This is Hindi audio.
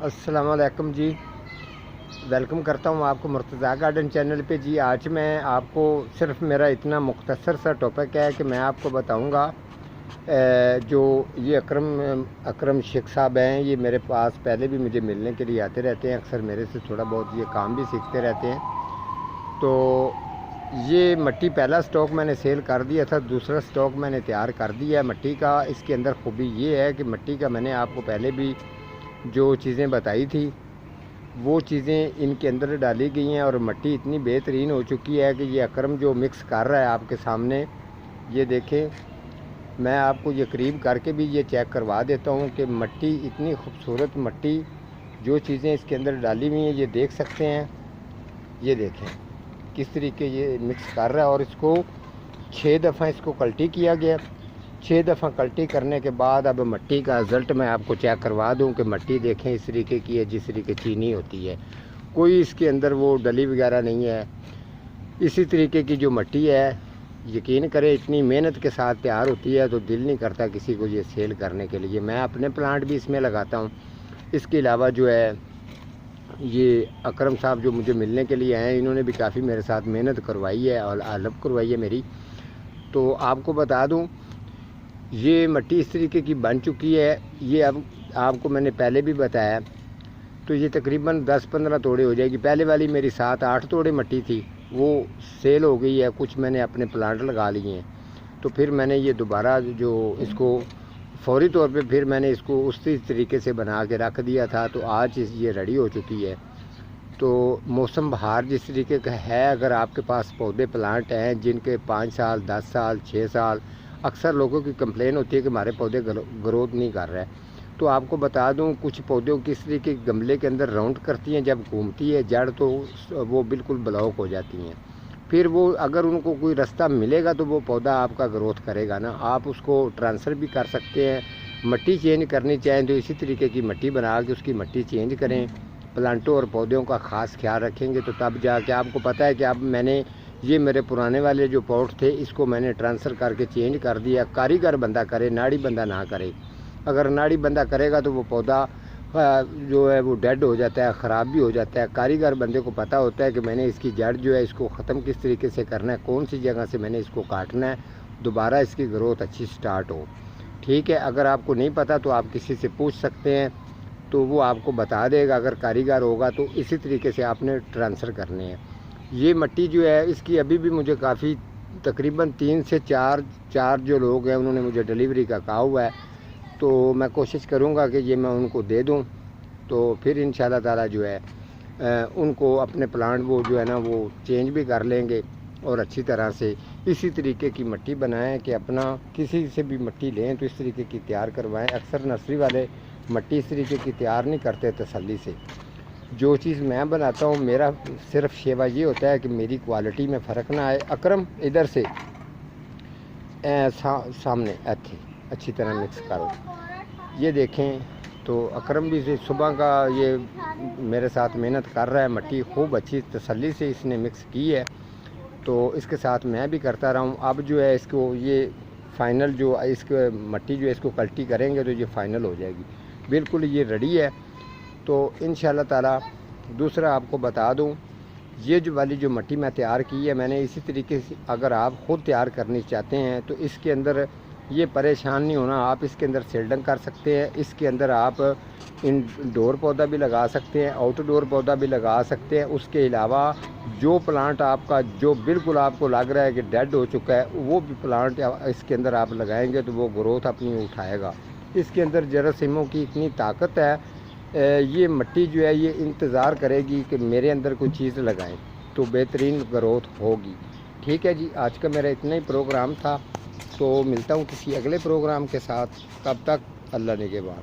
अस्सलामुअलैकुम जी। वेलकम करता हूँ आपको मुर्तज़ा गार्डन चैनल पे जी। आज मैं आपको सिर्फ मेरा इतना मुख्तसर सा टॉपिक है कि मैं आपको बताऊँगा जो ये अकरम शेख साहब हैं, ये मेरे पास पहले भी मुझे मिलने के लिए आते रहते हैं। अक्सर मेरे से थोड़ा बहुत ये काम भी सीखते रहते हैं। तो ये मिट्टी पहला स्टॉक मैंने सेल कर दिया था, दूसरा स्टॉक मैंने तैयार कर दिया है मिट्टी का। इसके अंदर खूबी ये है कि मिट्टी का मैंने आपको पहले भी जो चीज़ें बताई थी वो चीज़ें इनके अंदर डाली गई हैं और मिट्टी इतनी बेहतरीन हो चुकी है कि ये अकरम जो मिक्स कर रहा है आपके सामने, ये देखें। मैं आपको ये करीब करके भी ये चेक करवा देता हूँ कि मिट्टी इतनी खूबसूरत मिट्टी, जो चीज़ें इसके अंदर डाली हुई हैं ये देख सकते हैं। ये देखें किस तरीके ये मिक्स कर रहा है और इसको 6 दफ़ा इसको कल्टी किया गया। 6 दफ़ा कल्टी करने के बाद अब मिट्टी का रिज़ल्ट मैं आपको चेक करवा दूं कि मिट्टी देखें इस तरीके की है जिस तरीके चीनी होती है, कोई इसके अंदर वो डली वगैरह नहीं है। इसी तरीके की जो मिट्टी है, यकीन करें इतनी मेहनत के साथ तैयार होती है तो दिल नहीं करता किसी को ये सेल करने के लिए। मैं अपने प्लांट भी इसमें लगाता हूँ। इसके अलावा जो है ये अकरम साहब जो मुझे मिलने के लिए आए, इन्होंने भी काफ़ी मेरे साथ मेहनत करवाई है और हेल्प करवाई है मेरी। तो आपको बता दूँ ये मिट्टी इस तरीके की बन चुकी है। ये अब आपको मैंने पहले भी बताया, तो ये तकरीबन 10-15 तोड़े हो जाएगी। पहले वाली मेरी 7-8 तोड़े मिट्टी थी, वो सेल हो गई है। कुछ मैंने अपने प्लांट लगा लिए हैं, तो फिर मैंने ये दोबारा जो इसको फौरी तौर पे फिर मैंने इसको उसी तरीके से बना के रख दिया था। तो आज ये रेडी हो चुकी है। तो मौसम बहार जिस तरीके का है, अगर आपके पास पौधे प्लांट हैं जिनके 5 साल 10 साल 6 साल, अक्सर लोगों की कंप्लेन होती है कि हमारे पौधे ग्रोथ नहीं कर रहे हैं। तो आपको बता दूं कुछ पौधों किस तरीके के गमले के अंदर राउंड करती हैं, जब घूमती है जड़ तो वो बिल्कुल ब्लॉक हो जाती हैं। फिर वो अगर उनको कोई रास्ता मिलेगा तो वो पौधा आपका ग्रोथ करेगा ना। आप उसको ट्रांसफ़र भी कर सकते हैं। मिट्टी चेंज करनी चाहें तो इसी तरीके की मिट्टी बना के उसकी मिट्टी चेंज करें। प्लांटों और पौधों का ख़ास ख्याल रखेंगे तो तब जाके आपको पता है कि अब मैंने ये मेरे पुराने वाले जो पॉट थे इसको मैंने ट्रांसफ़र करके चेंज कर दिया। कारीगर बंदा करे, नाड़ी बंदा ना करे। अगर नाड़ी बंदा करेगा तो वो पौधा जो है वो डेड हो जाता है, ख़राब भी हो जाता है। कारीगर बंदे को पता होता है कि मैंने इसकी जड़ जो है इसको ख़त्म किस तरीके से करना है, कौन सी जगह से मैंने इसको काटना है, दोबारा इसकी ग्रोथ अच्छी स्टार्ट हो। ठीक है, अगर आपको नहीं पता तो आप किसी से पूछ सकते हैं, तो वो आपको बता देगा। अगर कारीगर होगा तो इसी तरीके से आपने ट्रांसफ़र करने हैं। ये मिट्टी जो है इसकी अभी भी मुझे काफ़ी तकरीबन 3 से 4 जो लोग हैं उन्होंने मुझे डिलीवरी का कहा हुआ है। तो मैं कोशिश करूँगा कि ये मैं उनको दे दूँ, तो फिर इंशाल्लाह ताला जो है उनको अपने प्लांट वो जो है ना वो चेंज भी कर लेंगे और अच्छी तरह से इसी तरीके की मिट्टी बनाएं कि अपना किसी से भी मिट्टी लें तो इस तरीके की तैयार करवाएं। अक्सर नर्सरी वाले मिट्टी इस तरीके की तैयार नहीं करते तसल्ली से। जो चीज़ मैं बनाता हूँ मेरा सिर्फ शेवा ये होता है कि मेरी क्वालिटी में फ़र्क ना आए। अकरम इधर से सामने ऐसे अच्छी तरह मिक्स करो। ये देखें तो अकरम भी से सुबह का ये मेरे साथ मेहनत कर रहा है। मिट्टी खूब अच्छी तसल्ली से इसने मिक्स की है, तो इसके साथ मैं भी करता रहा हूँ। अब जो है इसको ये फ़ाइनल जो इसको मिट्टी जो है इसको कल्टी करेंगे तो ये फ़ाइनल हो जाएगी, बिल्कुल ये रेडी है। तो इंशाल्लाह ताला दूसरा आपको बता दूं, ये जो वाली जो मिट्टी मैं तैयार की है मैंने इसी तरीके से अगर आप ख़ुद तैयार करनी चाहते हैं तो इसके अंदर ये परेशान नहीं होना। आप इसके अंदर सेल्डिंग कर सकते हैं। इसके अंदर आप इनडोर पौधा भी लगा सकते हैं, आउटडोर पौधा भी लगा सकते हैं। उसके अलावा जो प्लांट आपका जो बिल्कुल आपको लग रहा है कि डेड हो चुका है वो भी प्लांट इसके अंदर आप लगाएंगे तो वो ग्रोथ अपनी उठाएगा। इसके अंदर जरासीमों की इतनी ताकत है, ये मिट्टी जो है ये इंतज़ार करेगी कि मेरे अंदर कोई चीज़ लगाएं तो बेहतरीन ग्रोथ होगी। ठीक है जी, आज का मेरा इतना ही प्रोग्राम था। तो मिलता हूँ किसी अगले प्रोग्राम के साथ, तब तक अल्लाह निगहबान।